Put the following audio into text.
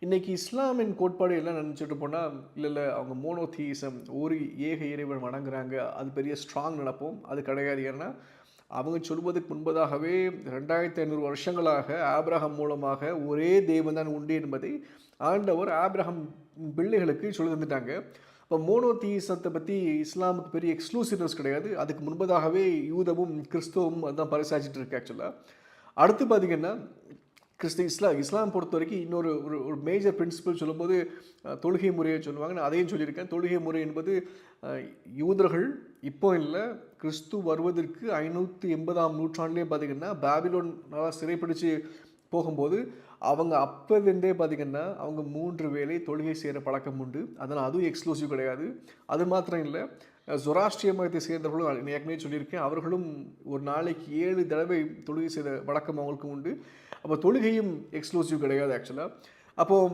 இன்னைக்கு இஸ்லாமின் கோட்பாடு எல்லாம் நினச்சிட்டு போனால் இல்லை அவங்க மோனோதீசம் ஒரு ஏக இறைவன் வணங்குறாங்க, அது பெரிய ஸ்ட்ராங் நினைப்போம். அது கிடையாது. ஏன்னா அவங்க சொல்வதற்கு முன்பதாகவே 2500 வருஷங்களாக ஆபிரகாம் மூலமாக ஒரே தேவன் தான் உண்டு என்பதை ஆண்டவர் ஆபிரகாம் பிள்ளைகளுக்கு சொல்லி தந்துட்டாங்க. இப்போ மோனோதீசத்தை பற்றி இஸ்லாமுக்கு பெரிய எக்ஸ்க்ளூசிவ்னஸ் கிடையாது. அதுக்கு முன்பதாகவே யூதமும் கிறிஸ்துவும் அதுதான் பரிசாச்சிட்டு இருக்கு ஆக்சுவலாக. அடுத்து பார்த்தீங்கன்னா இஸ்லாம் பொறுத்த வரைக்கும் இன்னொரு ஒரு ஒரு மேஜர் பிரின்சிபல் சொல்லும்போது தொழுகை முறையை சொல்லுவாங்க. நான் அதையும் சொல்லியிருக்கேன். தொழுகை முறை என்பது யூதர்கள் இப்போ இல்லை, கிறிஸ்து வருவதற்கு 580ஆம் நூற்றாண்டிலே பார்த்திங்கன்னா பாபிலோன் நல்லா சிறைப்பிடிச்சு போகும்போது அவங்க அப்போருந்தே பார்த்திங்கன்னா அவங்க 3 வேளை தொழுகை செய்கிற பழக்கம் உண்டு. அதனால் அதுவும் எக்ஸ்க்ளூசிவ் கிடையாது. அது மாத்திரம் இல்லை, ஜொராஸ்ட்ரிய மதத்தை சேர்ந்தவர்களும் ஏற்கனவே சொல்லியிருக்கேன், அவர்களும் ஒரு நாளைக்கு 7 தடவை தொழுகை செய்த வழக்கம் அவங்களுக்கு உண்டு. அப்போ தொழுகையும் எக்ஸ்க்ளூசிவ் கிடையாது ஆக்சுவலாக. அப்போது